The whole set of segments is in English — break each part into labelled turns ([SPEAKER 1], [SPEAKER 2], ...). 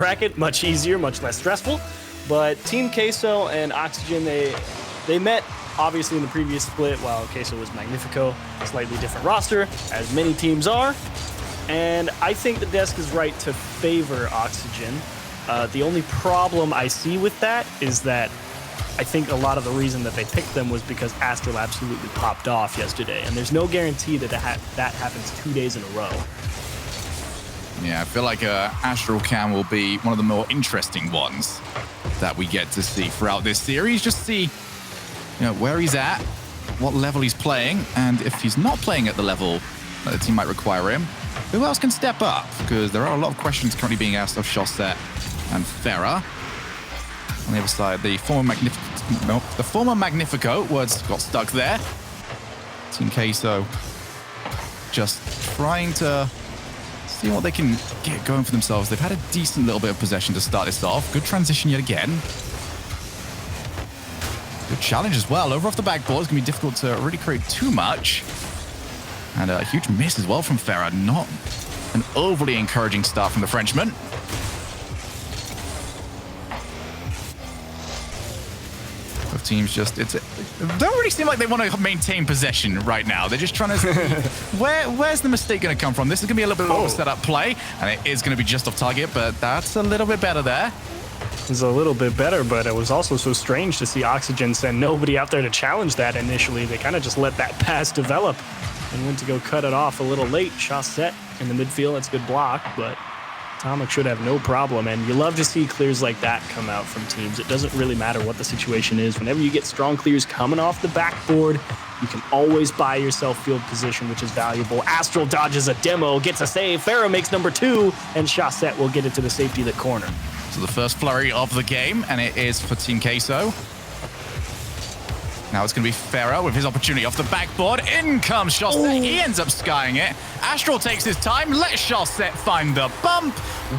[SPEAKER 1] bracket. Much easier, much less stressful. But Team Queso and Oxygen, they met obviously in the previous split while Queso was Magnifico, slightly different roster, as many teams are. And I think the desk is right to favor Oxygen. The only problem I see with that is that I think a lot of the reason that they picked them was because Astral absolutely popped off yesterday, and there's no guarantee that that happens 2 days in a row.
[SPEAKER 2] Yeah, I feel like Astral Cam will be one of the more interesting ones that we get to see throughout this series. Just see, where he's at, what level he's playing, and if he's not playing at the level that the team might require him, who else can step up? Because there are a lot of questions currently being asked of Chaussette and Farah. On the other side, the former Magnifico words got stuck there. Team Queso just trying to see what they can get going for themselves. They've had a decent little bit of possession to start this off. Good transition yet again. Good challenge as well. Over off the backboard, it's going to be difficult to really create too much. And a huge miss as well from Farah. Not an overly encouraging start from the Frenchman. Both teams just, don't really seem like they want to maintain possession right now. They're just trying to, where's the mistake going to come from? This is going to be a little bit of a set-up play, and it is going to be just off target, but that's a little bit better there.
[SPEAKER 1] It was a little bit better, but it was also so strange to see Oxygen send nobody out there to challenge that initially. They kind of just let that pass develop and went to go cut it off a little late. Chaussette in the midfield, it's a good block, but Atomic should have no problem. And you love to see clears like that come out from teams. It doesn't really matter what the situation is. Whenever you get strong clears coming off the backboard, you can always buy yourself field position, which is valuable. Astral dodges a demo, gets a save. Farah makes number 2, and Chaussette will get it to the safety of the corner.
[SPEAKER 2] So the first flurry of the game, and it is for Team Queso. Now it's going to be Farah with his opportunity off the backboard. In comes Chaussette. He ends up skying it. Astral takes his time. Let Chaussette find the bump.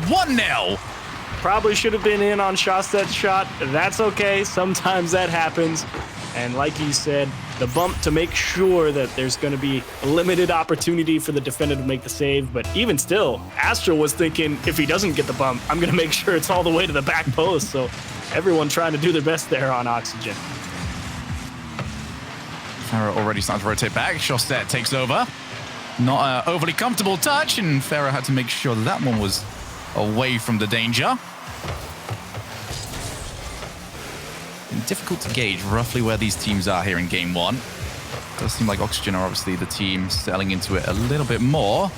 [SPEAKER 2] 1-0.
[SPEAKER 1] Probably should have been in on Chaussette's shot. That's okay. Sometimes that happens. And like you said, the bump to make sure that there's going to be a limited opportunity for the defender to make the save. But even still, Astral was thinking, if he doesn't get the bump, I'm going to make sure it's all the way to the back post. So everyone trying to do their best there on Oxygen.
[SPEAKER 2] Farah already starting to rotate back. Chaussette takes over. Not an overly comfortable touch, and Farah had to make sure that one was away from the danger. And difficult to gauge roughly where these teams are here in game 1. Does seem like Oxygen are obviously the team settling into it a little bit more.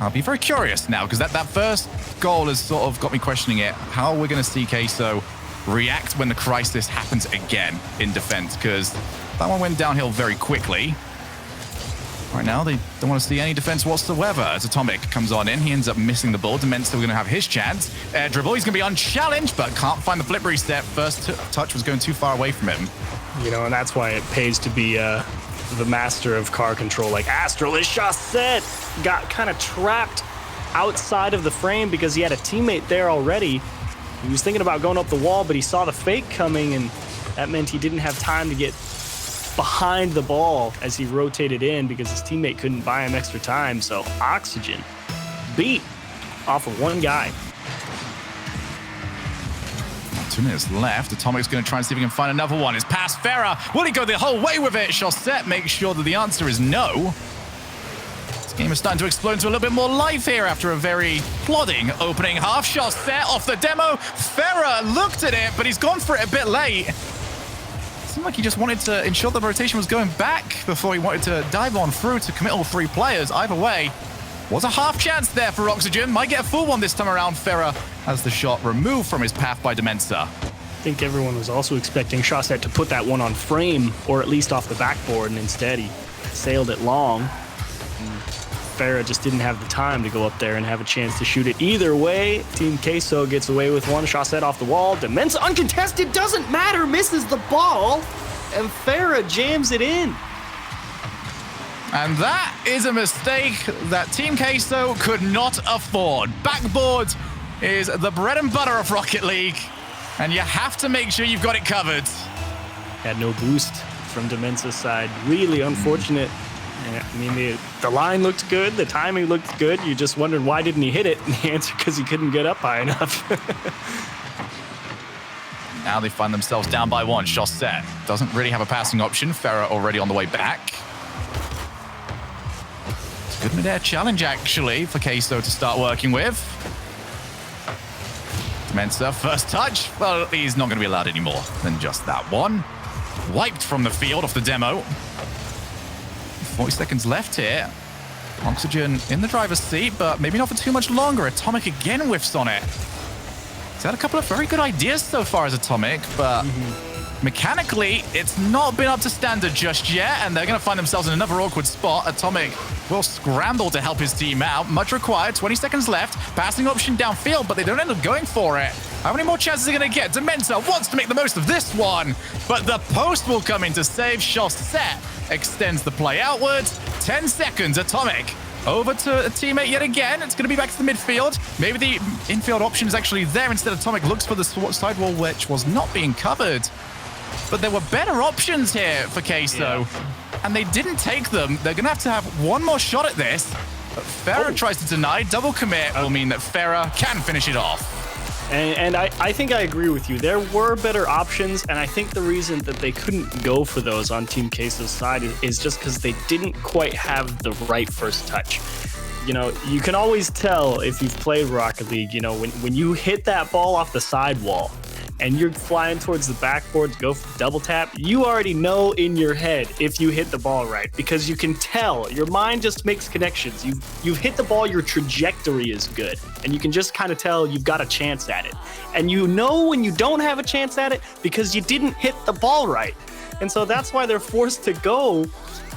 [SPEAKER 2] I'll be very curious now, because that first goal has sort of got me questioning it. How we're going to see Queso react when the crisis happens again in defense, because that one went downhill very quickly. Right now, they don't want to see any defense whatsoever. As Atomic comes on in, he ends up missing the ball. Dement's still going to have his chance. Air dribble, he's going to be unchallenged, but can't find the flip reset. First touch was going too far away from him.
[SPEAKER 1] And that's why it pays to be the master of car control like Astral. Is Chaussette got kind of trapped outside of the frame because he had a teammate there already. He was thinking about going up the wall, but he saw the fake coming, and that meant he didn't have time to get behind the ball as he rotated in because his teammate couldn't buy him extra time. So Oxygen beat off of one guy.
[SPEAKER 2] 2 minutes left. Atomic's going to try and see if he can find another one. It's past Farah. Will he go the whole way with it? Chaussette makes sure that the answer is no. Game is starting to explode into a little bit more life here after a very plodding opening half. Chaussette off the demo. Farah looked at it, but he's gone for it a bit late. Seemed like he just wanted to ensure the rotation was going back before he wanted to dive on through to commit all 3 players. Either way, was a half chance there for Oxygen. Might get a full one this time around. Farah has the shot removed from his path by Demensa.
[SPEAKER 1] I think everyone was also expecting Chaussette to put that one on frame, or at least off the backboard, and instead he sailed it long. Farah just didn't have the time to go up there and have a chance to shoot it. Either way, Team Queso gets away with one. Chaussette off the wall. Demensa uncontested, doesn't matter, misses the ball, and Farah jams it in.
[SPEAKER 2] And that is a mistake that Team Queso could not afford. Backboard is the bread and butter of Rocket League, and you have to make sure you've got it covered.
[SPEAKER 1] Had no boost from Demensa's side. Really unfortunate. I mean, the The line looked good. The timing looked good. You just wondered why didn't he hit it? And the answer, because he couldn't get up high enough.
[SPEAKER 2] Now they find themselves down by 1. Chaussette doesn't really have a passing option. Farah already on the way back. It's a good mid-air challenge, actually, for Queso to start working with. Demensa, first touch. Well, he's not going to be allowed any more than just that one. Wiped from the field off the demo. 40 seconds left here. Oxygen in the driver's seat, but maybe not for too much longer. Atomic again whiffs on it. He's had a couple of very good ideas so far as Atomic, but mechanically, it's not been up to standard just yet, and they're going to find themselves in another awkward spot. Atomic will scramble to help his team out. Much required. 20 seconds left. Passing option downfield, but they don't end up going for it. How many more chances are they going to get? Demensa wants to make the most of this one, but the post will come in to save. Chaussette extends the play outwards. 10 seconds. Atomic over to a teammate yet again. It's going to be back to the midfield. Maybe the infield option is actually there. Instead, Atomic looks for the sidewall, which was not being covered. But there were better options here for Queso, and they didn't take them. They're going to have one more shot at this. But Farah tries to deny. Double commit will mean that Farah can finish it off.
[SPEAKER 1] And I think I agree with you. There were better options, and I think the reason that they couldn't go for those on Team Queso's side is just because they didn't quite have the right first touch. You know, you can always tell if you've played Rocket League, you know, when you hit that ball off the sidewall and you're flying towards the backboard to go for double tap, you already know in your head if you hit the ball right, because you can tell. Your mind just makes connections. You've hit the ball, your trajectory is good, and you can just kind of tell you've got a chance at it. And you know when you don't have a chance at it because you didn't hit the ball right. And so that's why they're forced to go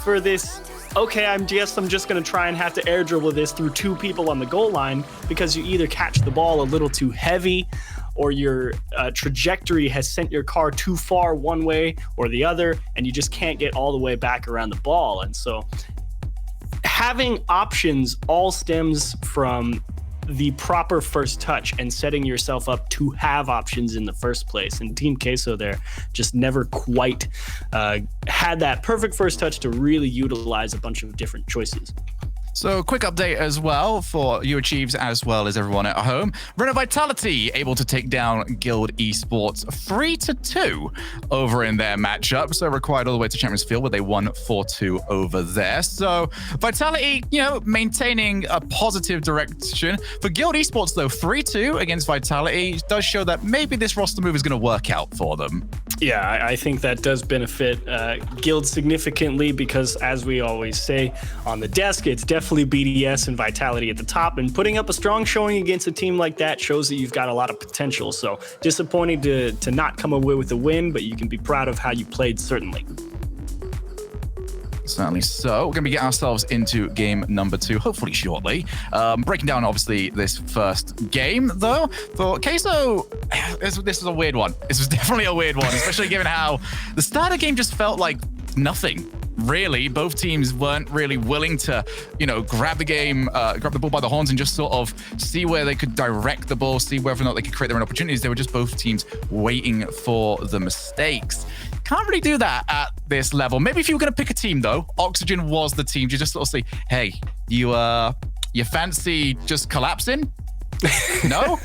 [SPEAKER 1] for this, okay, I'm just going to try and have to air dribble this through 2 people on the goal line, because you either catch the ball a little too heavy, or your trajectory has sent your car too far one way or the other, and you just can't get all the way back around the ball. And so having options all stems from the proper first touch and setting yourself up to have options in the first place. And Team Queso there just never quite had that perfect first touch to really utilize a bunch of different choices.
[SPEAKER 2] So quick update as well for you Achieves as well as everyone at home. Runner Vitality able to take down Guild Esports 3-2 over in their matchup. So required all the way to Champions Field, where they won 4-2 over there. So Vitality, you know, maintaining a positive direction. For Guild Esports though, 3-2 against Vitality does show that maybe this roster move is going to work out for them.
[SPEAKER 1] Yeah, I think that does benefit Guild significantly, because as we always say on the desk, it's definitely BDS and Vitality at the top, and putting up a strong showing against a team like that shows that you've got a lot of potential. So disappointing to not come away with a win, but you can be proud of how you played, certainly.
[SPEAKER 2] Certainly so. We're going to get ourselves into game number 2, hopefully shortly. Breaking down, obviously, this first game, though. For Queso, this was a weird one. This was definitely a weird one, especially given how the start of the game just felt like nothing. Really, both teams weren't really willing to, you know, grab the ball by the horns and just sort of see where they could direct the ball, see whether or not they could create their own opportunities. They were just both teams waiting for the mistakes. Can't really do that at this level. Maybe if you were going to pick a team, though, Oxygen was the team. You just sort of say, hey, you fancy just collapsing? No?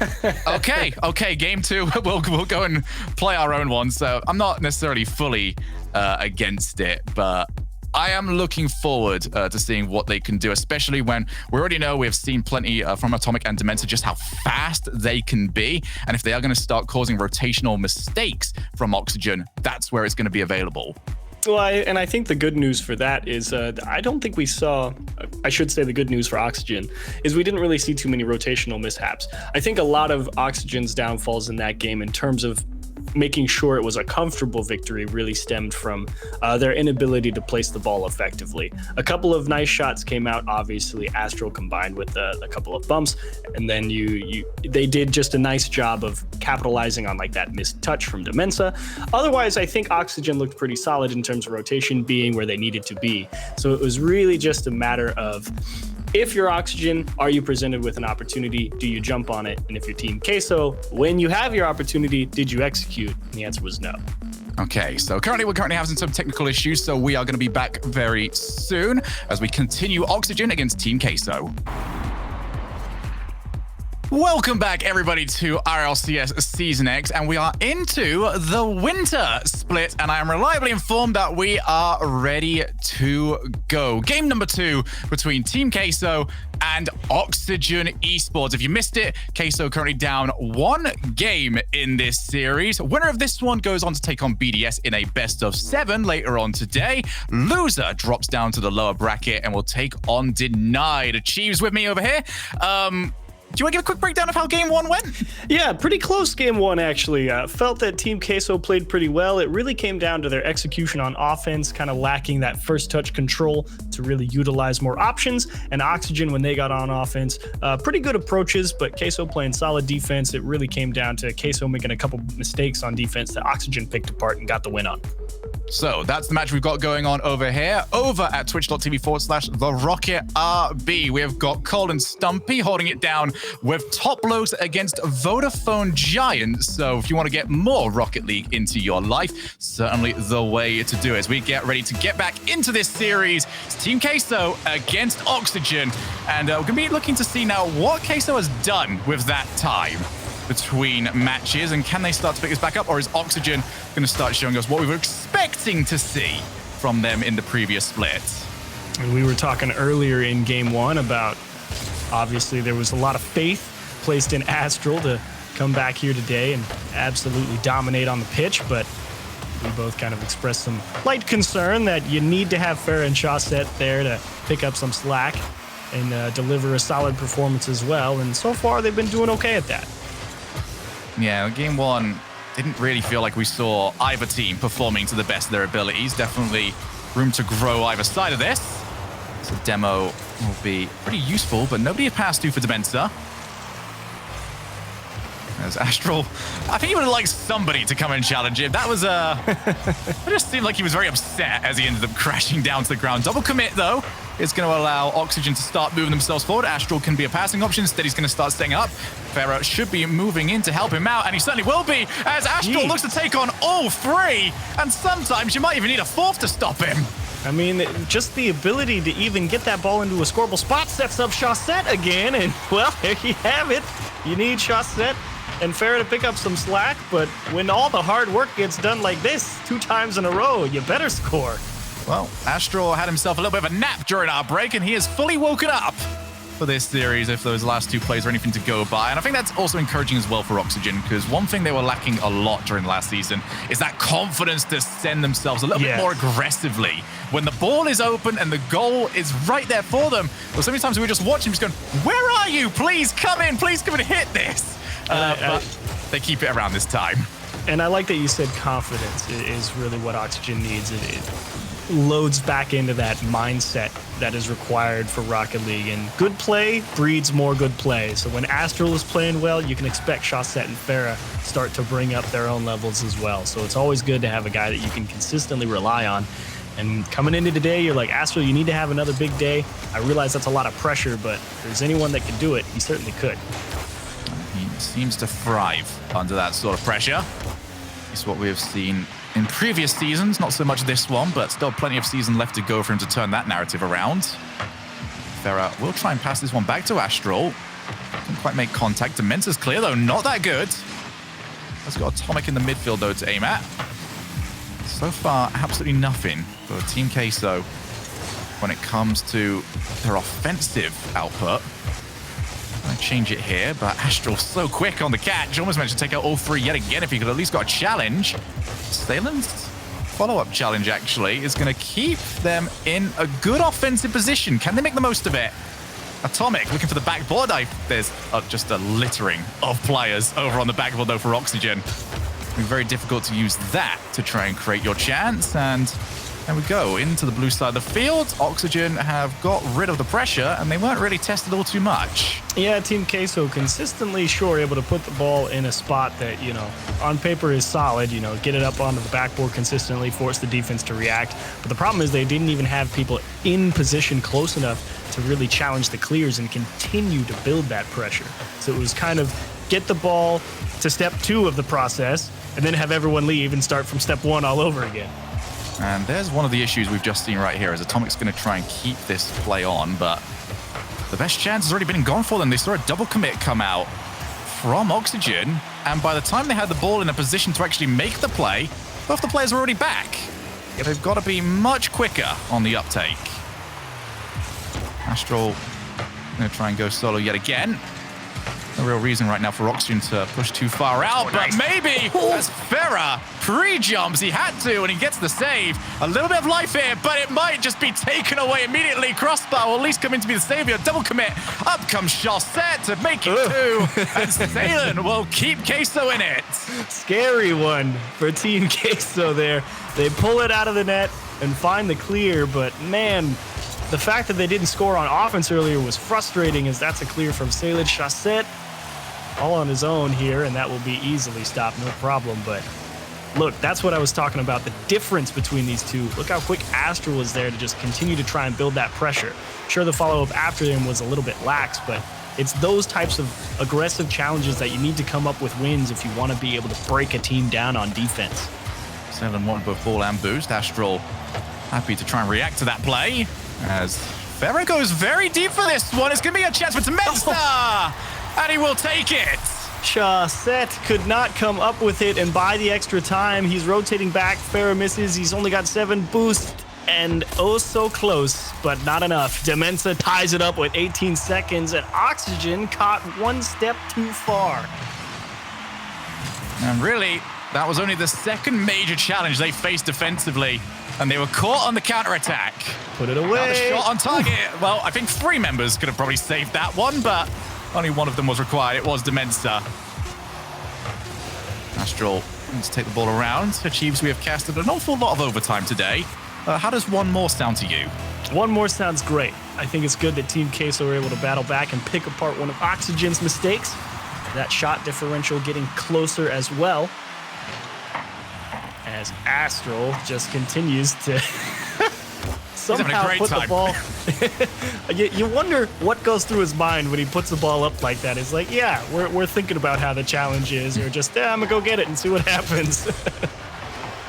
[SPEAKER 2] Okay, game 2. We'll go and play our own one. So I'm not necessarily fully against it, but I am looking forward to seeing what they can do, especially when we already know we've seen plenty from Atomic and Demensa just how fast they can be. And if they are going to start causing rotational mistakes from Oxygen, that's where it's going to be available.
[SPEAKER 1] Well, I think the good news for that is I don't think we saw, I should say the good news for Oxygen is we didn't really see too many rotational mishaps. I think a lot of Oxygen's downfalls in that game in terms of making sure it was a comfortable victory really stemmed from their inability to place the ball effectively. A couple of nice shots came out, obviously Astral combined with a couple of bumps, and then they did just a nice job of capitalizing on like that missed touch from Demensa. Otherwise, I think Oxygen looked pretty solid in terms of rotation being where they needed to be. So it was really just a matter of If you're Oxygen, are you presented with an opportunity? Do you jump on it? And if you're Team Queso, when you have your opportunity, did you execute? And the answer was no.
[SPEAKER 2] Okay, so we're currently having some technical issues, so we are going to be back very soon as we continue Oxygen against Team Queso. Welcome back, everybody, to RLCS Season X, and we are into the winter split, and I am reliably informed that we are ready to go. Game number 2 between Team Queso and Oxygen Esports. If you missed it, Queso currently down 1 game in this series. Winner of this one goes on to take on BDS in a best of 7 later on today. Loser drops down to the lower bracket and will take on Denied. Achieves with me over here. Do you want to give a quick breakdown of how Game 1 went?
[SPEAKER 1] Yeah, pretty close Game 1, actually. Felt that Team Queso played pretty well. It really came down to their execution on offense, kind of lacking that first touch control to really utilize more options. And Oxygen, when they got on offense, pretty good approaches, but Queso playing solid defense. It really came down to Queso making a couple mistakes on defense that Oxygen picked apart and got the win on.
[SPEAKER 2] So that's the match we've got going on over here. Over at twitch.tv/TheRocketRB, we have got Cole and Stumpy holding it down with top blows against Vodafone Giants. So if you want to get more Rocket League into your life, certainly the way to do it. As we get ready to get back into this series, it's Team Queso against Oxygen. And we're going to be looking to see now what Queso has done with that time between matches, and can they start to pick this back up, or is Oxygen going to start showing us what we were expecting to see from them in the previous split?
[SPEAKER 1] And we were talking earlier in Game 1 about, obviously, there was a lot of faith placed in Astral to come back here today and absolutely dominate on the pitch, but we both kind of expressed some light concern that you need to have Farah and Shawset there to pick up some slack and deliver a solid performance as well, and so far they've been doing okay at that.
[SPEAKER 2] Yeah, Game 1 didn't really feel like we saw either team performing to the best of their abilities. Definitely room to grow either side of this. So demo will be pretty useful, but nobody had passed 2 for Demensa. As Astral, I think he would have liked somebody to come and challenge him. That was it just seemed like he was very upset as he ended up crashing down to the ground. Double commit, though, is going to allow Oxygen to start moving themselves forward. Astral can be a passing option. Instead, he's going to start setting up. Farah should be moving in to help him out, and he certainly will be, as Astral looks to take on all 3. And sometimes you might even need a 4th to stop him.
[SPEAKER 1] I mean, just the ability to even get that ball into a scoreable spot sets up Shawset again, and, well, there you have it. You need Shawset and Farah to pick up some slack, but when all the hard work gets done like this 2 times in a row, you better score.
[SPEAKER 2] Well, Astral had himself a little bit of a nap during our break, and he is fully woken up for this series if those last 2 plays are anything to go by. And I think that's also encouraging as well for Oxygen, because one thing they were lacking a lot during the last season is that confidence to send themselves a little bit more aggressively. When the ball is open and the goal is right there for them, well, so many times we were just watching, just going, where are you? Please come in and hit this. But they keep it around this time.
[SPEAKER 1] And I like that you said confidence is really what Oxygen needs. It loads back into that mindset that is required for Rocket League. And good play breeds more good play. So when Astral is playing well, you can expect Shawset and Farah start to bring up their own levels as well. So it's always good to have a guy that you can consistently rely on. And coming into today, you're like, Astral, you need to have another big day. I realize that's a lot of pressure, but if there's anyone that could do it, he certainly could.
[SPEAKER 2] He seems to thrive under that sort of pressure. It's what we have seen in previous seasons, not so much this one, but still plenty of season left to go for him to turn that narrative around. Farah will try and pass this one back to Astral. Didn't quite make contact. Demensa's clear, though, not that good. Has got Atomic in the midfield, though, to aim at. So far, absolutely nothing for Team Queso when it comes to their offensive output. I change it here, but Astral's so quick on the catch. Almost managed to take out all 3 yet again if he could at least got a challenge. Stalen's follow-up challenge, actually, is going to keep them in a good offensive position. Can they make the most of it? Atomic looking for the backboard. There's just a littering of players over on the backboard, though, for Oxygen. It'll be very difficult to use that to try and create your chance, and There we go, into the blue side of the field. Oxygen have got rid of the pressure, and they weren't really tested all too much.
[SPEAKER 1] Yeah, Team Queso consistently, sure, able to put the ball in a spot that, you know, on paper is solid, you know, get it up onto the backboard consistently, force the defense to react. But the problem is they didn't even have people in position close enough to really challenge the clears and continue to build that pressure. So it was kind of get the ball to step 2 of the process, and then have everyone leave and start from step 1 all over again.
[SPEAKER 2] And there's one of the issues we've just seen right here, as Atomic's going to try and keep this play on, but the best chance has already been gone for them. They saw a double commit come out from Oxygen, and by the time they had the ball in a position to actually make the play, both the players were already back. They've got to be much quicker on the uptake. Astral going to try and go solo yet again. No real reason right now for Oxygen to push too far out, but maybe as Farah pre-jumps, he had to, and he gets the save. A little bit of life here, but it might just be taken away immediately. Crossbar will at least come in to be the savior. Double commit. Up comes Chaussette to make it 2, and Salen will keep Queso in it.
[SPEAKER 1] Scary one for Team Queso there. They pull it out of the net and find the clear, but man, the fact that they didn't score on offense earlier was frustrating, as that's a clear from Salen. Chaussette all on his own here, and that will be easily stopped, no problem. But look, that's what I was talking about, the difference between these two. Look how quick Astral was there to just continue to try and build that pressure. Sure, the follow-up after him was a little bit lax, but it's those types of aggressive challenges that you need to come up with wins if you want to be able to break a team down on defense.
[SPEAKER 2] Salen wanted both ball and boost. Astral happy to try and react to that play, as Farah goes very deep for this one. It's going to be a chance for Demensa, and he will take it.
[SPEAKER 1] Chaussette could not come up with it, and by the extra time, he's rotating back. Farah misses. He's only got 7 boost, and oh so close, but not enough. Demensa ties it up with 18 seconds, and Oxygen caught 1 step too far.
[SPEAKER 2] And really, that was only the second major challenge they faced defensively, and they were caught on the counterattack.
[SPEAKER 1] Put it away.
[SPEAKER 2] Another shot on target. Well, I think 3 members could have probably saved that one, but only one of them was required. It was Demensa. Astral needs to take the ball around. Achieves we have casted an awful lot of overtime today. How does one more sound to you?
[SPEAKER 1] One more sounds great. I think it's good that Team Queso were able to battle back and pick apart one of Oxygen's mistakes. That shot differential getting closer as well, as Astral just continues to somehow put the ball. You wonder what goes through his mind when he puts the ball up like that. It's like, yeah, we're thinking about how the challenge is, or just, I'm gonna go get it and see what happens.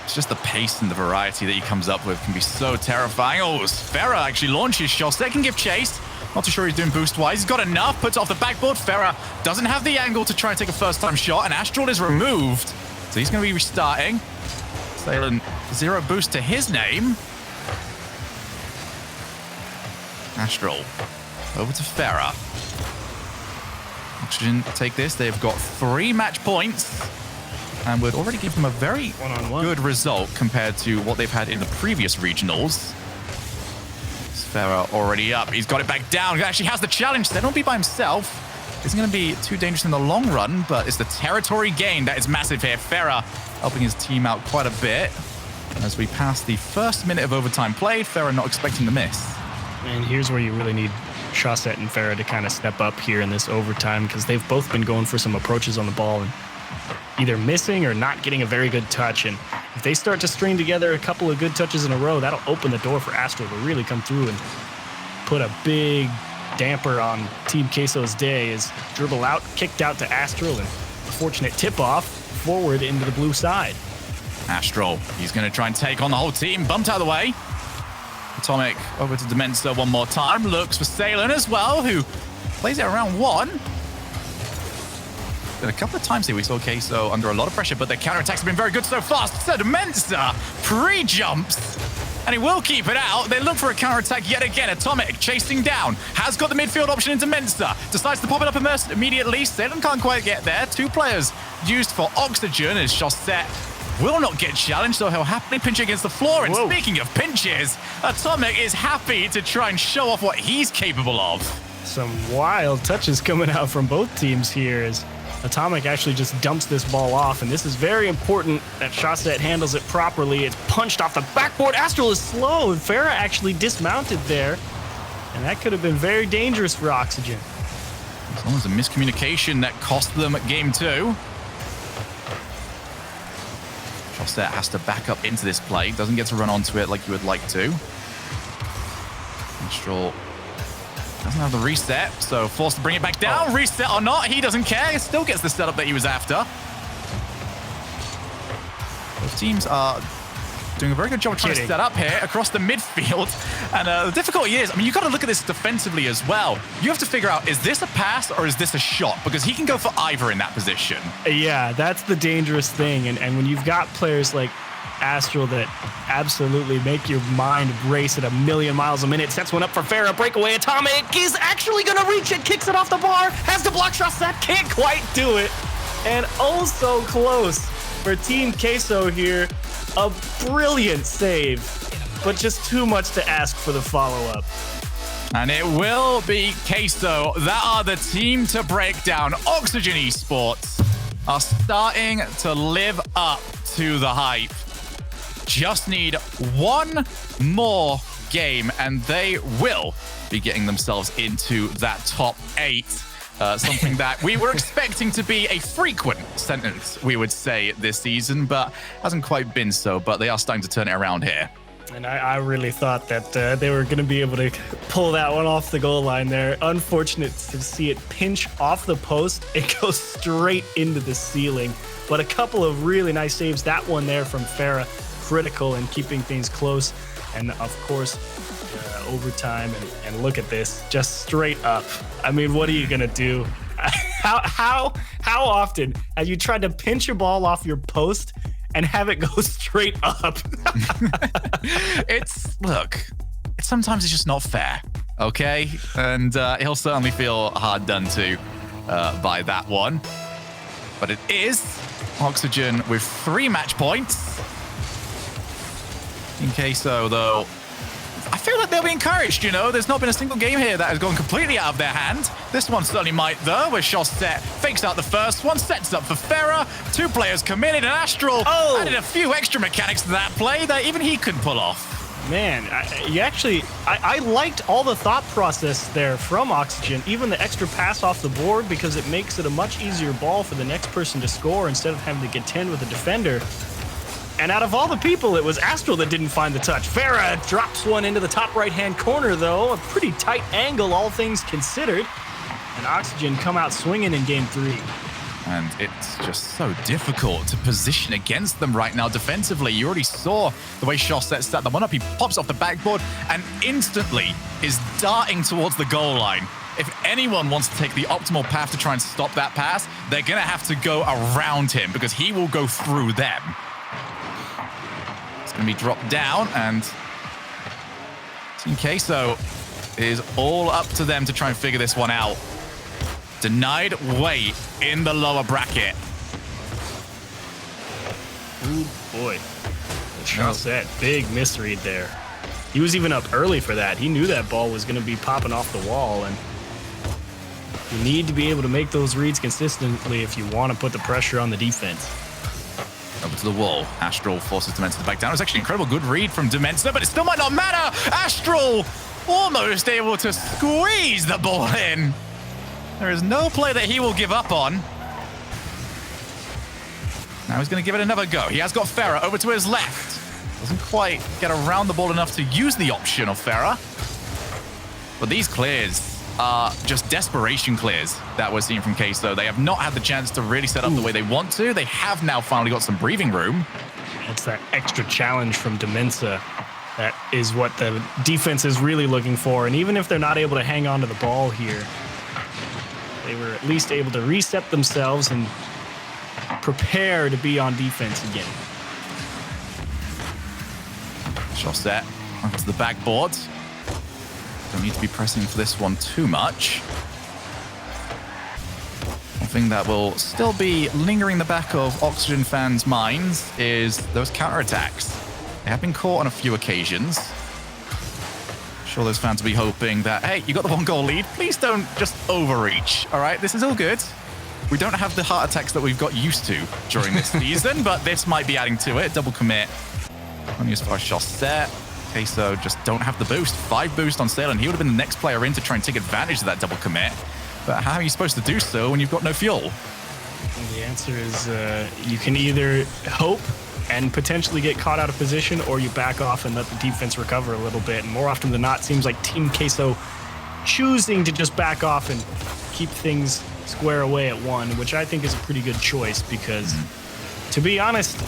[SPEAKER 2] It's just the pace and the variety that he comes up with can be so terrifying. Oh, Farah actually launches shots. They can give chase. Not too sure he's doing boost-wise. He's got enough. Puts it off the backboard. Farah doesn't have the angle to try and take a first-time shot, and Astral is removed. So he's going to be restarting. Salen, 0 boost to his name. Astral over to Farah. Oxygen take this. They've got 3 match points, and would already give them a very good result compared to what they've had in the previous regionals. Farah already up. He's got it back down. He actually has the challenge. They don't be by himself. Isn't going to be too dangerous in the long run, but it's the territory gain that is massive here. Farah helping his team out quite a bit. As we pass the first minute of overtime played, Farah not expecting the miss.
[SPEAKER 1] And here's where you really need Chaussette and Farah to kind of step up here in this overtime, because they've both been going for some approaches on the ball and either missing or not getting a very good touch. And if they start to string together a couple of good touches in a row, that'll open the door for Astral to really come through and put a big damper on Team Queso's day. Is dribble out, kicked out to Astral, and a fortunate tip-off forward into the blue side.
[SPEAKER 2] Astral, he's going to try and take on the whole team. Bumped out of the way. Atomic over to Demensa one more time. Looks for Salen as well, who plays it around 1. A couple of times here we saw Queso under a lot of pressure, but their counterattacks have been very good so far. So Demensa pre-jumps, and he will keep it out. They look for a counterattack yet again. Atomic chasing down, has got the midfield option into Mensa, decides to pop it up immediately. Salen can't quite get there. 2 players used for Oxygen, as Chaussette will not get challenged, so he'll happily pinch against the floor. And speaking of pinches, Atomic is happy to try and show off what he's capable of.
[SPEAKER 1] Some wild touches coming out from both teams here, as Atomic actually just dumps this ball off, and this is very important that Shawset handles it properly. It's punched off the backboard. Astral is slow, and Farah actually dismounted there, and that could have been very dangerous for Oxygen.
[SPEAKER 2] As long as a miscommunication that cost them game 2. Shawset has to back up into this play. Doesn't get to run onto it like you would like to. Astral doesn't have the reset, so forced to bring it back down. Oh. Reset or not, he doesn't care. He still gets the setup that he was after. Both teams are doing a very good job of trying to set up here across the midfield. And the difficulty is, I mean, you've got to look at this defensively as well. You have to figure out, is this a pass or is this a shot? Because he can go for either in that position.
[SPEAKER 1] Yeah, that's the dangerous thing. And when you've got players like Astral that absolutely make your mind race at 1,000,000 miles a minute. Sets one up for Farah. Breakaway. Atomic is actually going to reach it. Kicks it off the bar. Has the block shot set. Can't quite do it. And oh so close for Team Queso here. A brilliant save, but just too much to ask for the follow-up.
[SPEAKER 2] And it will be Queso that are the team to break down. Oxygen Esports are starting to live up to the hype. Just need one more game, and they will be getting themselves into that top 8. Something that we were expecting to be a frequent sentence, we would say, this season, but hasn't quite been so. But they are starting to turn it around here.
[SPEAKER 1] And I really thought that they were going to be able to pull that one off the goal line there. Unfortunate to see it pinch off the post. It goes straight into the ceiling. But a couple of really nice saves. That one there from Farah, critical in keeping things close. And of course, overtime. And look at this, just straight up. I mean, what are you going to do? How often have you tried to pinch your ball off your post and have it go straight up?
[SPEAKER 2] Sometimes it's just not fair, okay? And he'll certainly feel hard done to by that one. But it is Oxygen with 3 match points. In Queso, though, I feel like they'll be encouraged, you know? There's not been a single game here that has gone completely out of their hand. This one certainly might, though, where Shawset fakes out the first one, sets up for Farah. 2 players committed, and Astral added a few extra mechanics to that play that even he couldn't pull off.
[SPEAKER 1] Man, I liked all the thought process there from Oxygen, even the extra pass off the board, because it makes it a much easier ball for the next person to score instead of having to contend with a defender. And out of all the people, it was Astral that didn't find the touch. Farah drops one into the top right-hand corner, though. A pretty tight angle, all things considered. And Oxygen come out swinging in game 3.
[SPEAKER 2] And it's just so difficult to position against them right now defensively. You already saw the way Shawset set the one up. He pops off the backboard and instantly is darting towards the goal line. If anyone wants to take the optimal path to try and stop that pass, they're going to have to go around him because he will go through them. Going to be dropped down, and Team Queso is all up to them to try and figure this one out. Denied weight in the lower bracket.
[SPEAKER 1] Ooh, boy. Shawset, big misread there. He was even up early for that. He knew that ball was going to be popping off the wall, and you need to be able to make those reads consistently if you want to put the pressure on the defense.
[SPEAKER 2] Over to the wall. Astral forces Demensa to back down. It was actually an incredible good read from Demensa, but it still might not matter. Astral almost able to squeeze the ball in. There is no play that he will give up on. Now he's going to give it another go. He has got Farah over to his left. Doesn't quite get around the ball enough to use the option of Farah. But these clears are just desperation clears that we're seeing from Queso. They have not had the chance to really set up the way they want to. They have now finally got some breathing room.
[SPEAKER 1] It's that extra challenge from Demensa that is what the defense is really looking for. And even if they're not able to hang on to the ball here, they were at least able to reset themselves and prepare to be on defense again.
[SPEAKER 2] Shawset onto the backboard. Don't need to be pressing for this one too much. One thing that will still be lingering in the back of Oxygen fans' minds is those counterattacks. They have been caught on a few occasions. I'm sure those fans will be hoping that, hey, you got the 1-goal lead. Please don't just overreach, all right? This is all good. We don't have the heart attacks that we've got used to during this season, but this might be adding to it. Double commit. Only as far as Chaussette. Queso just don't have the boost. 5 boost on Salen. He would have been the next player in to try and take advantage of that double commit. But how are you supposed to do so when you've got no fuel?
[SPEAKER 1] The answer is you can either hope and potentially get caught out of position, or you back off and let the defense recover a little bit. And more often than not, it seems like Team Queso choosing to just back off and keep things square away at 1, which I think is a pretty good choice because, to be honest,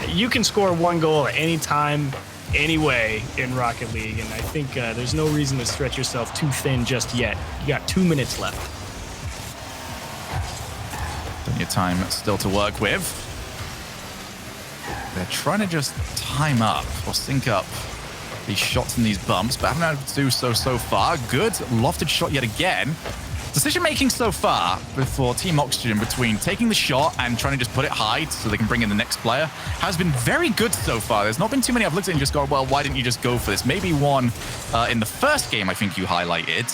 [SPEAKER 1] you can score 1 goal at any time, any way in Rocket League, and I think there's no reason to stretch yourself too thin just yet. You got 2 minutes left.
[SPEAKER 2] Plenty of time still to work with. They're trying to just time up or sync up these shots and these bumps, but haven't been able to do so far. Good lofted shot yet again. Decision-making so far for Team Oxygen between taking the shot and trying to just put it high so they can bring in the next player has been very good so far. There's not been too many I've looked at and just gone, well, why didn't you just go for this? Maybe one in the first game I think you highlighted.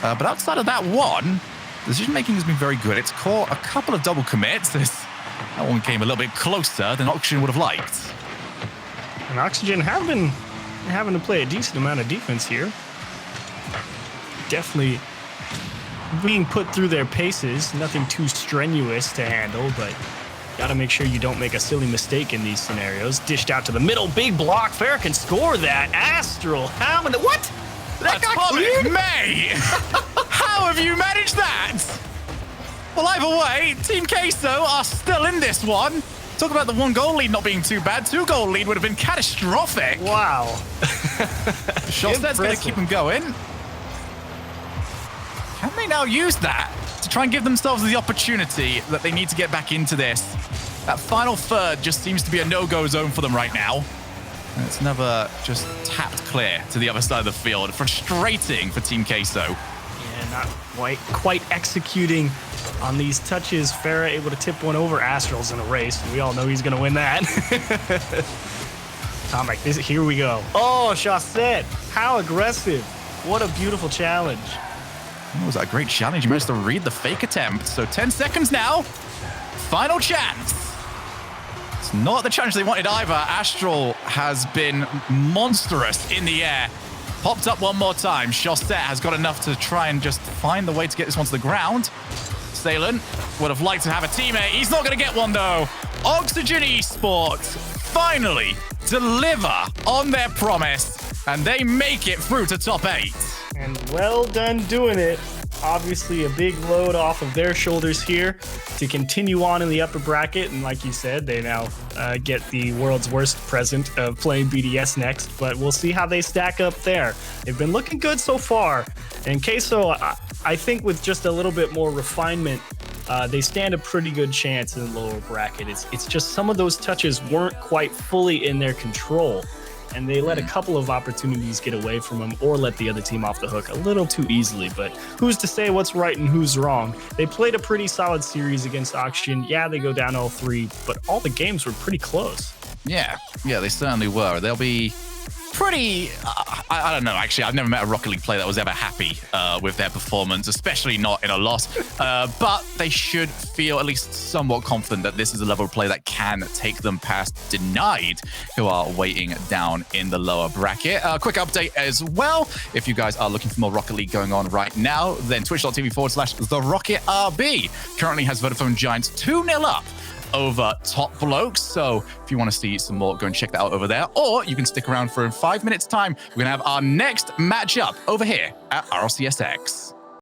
[SPEAKER 2] But outside of that one, decision-making has been very good. It's caught a couple of double commits. That one came a little bit closer than Oxygen would have liked.
[SPEAKER 1] And Oxygen have been having to play a decent amount of defense here. Definitely being put through their paces. Nothing too strenuous to handle, but got to make sure you don't make a silly mistake in these scenarios. Dished out to the middle, big block. Fair can score that. Astral, how many? What? That got cleared?
[SPEAKER 2] May! How have you managed that? Well, either way, Team Queso are still in this one. Talk about the 1 goal lead not being too bad. 2 goal lead would have been catastrophic.
[SPEAKER 1] Wow.
[SPEAKER 2] Shostet's going to keep them going. Can they now use that to try and give themselves the opportunity that they need to get back into this? That final third just seems to be a no-go zone for them right now. And it's never just tapped clear to the other side of the field. Frustrating for Team Queso.
[SPEAKER 1] Yeah, not quite executing on these touches. Farah able to tip one over. Astral's in a race. We all know he's going to win that. Tomic, here we go. Oh, Chaussette. How aggressive. What a beautiful challenge.
[SPEAKER 2] That was a great challenge. You managed to read the fake attempt. So 10 seconds now. Final chance. It's not the challenge they wanted either. Astral has been monstrous in the air. Popped up one more time. Chaussette has got enough to try and just find the way to get this one to the ground. Salen would have liked to have a teammate. He's not going to get one, though. Oxygen Esports finally deliver on their promise, and they make it through to top 8.
[SPEAKER 1] And well done doing it. Obviously a big load off of their shoulders here to continue on in the upper bracket. And like you said, they now get the world's worst present of playing BDS next. But we'll see how they stack up there. They've been looking good so far. And Queso, I think with just a little bit more refinement, they stand a pretty good chance in the lower bracket. It's just some of those touches weren't quite fully in their control. And they let a couple of opportunities get away from them or let the other team off the hook a little too easily. But who's to say what's right and who's wrong? They played a pretty solid series against Oxygen. Yeah, they go down 0-3, but all the games were pretty close.
[SPEAKER 2] Yeah, they certainly were. They'll be pretty... I don't know, actually. I've never met a Rocket League player that was ever happy with their performance, especially not in a loss. But they should feel at least somewhat confident that this is a level of play that can take them past Denied, who are waiting down in the lower bracket. Quick update as well. If you guys are looking for more Rocket League going on right now, then twitch.tv/TheRocketRB currently has Vodafone Giants 2-0 up over Top Blokes. So if you want to see some more, go and check that out over there. Or you can stick around for in 5 minutes time. We're going to have our next matchup over here at RLCSX.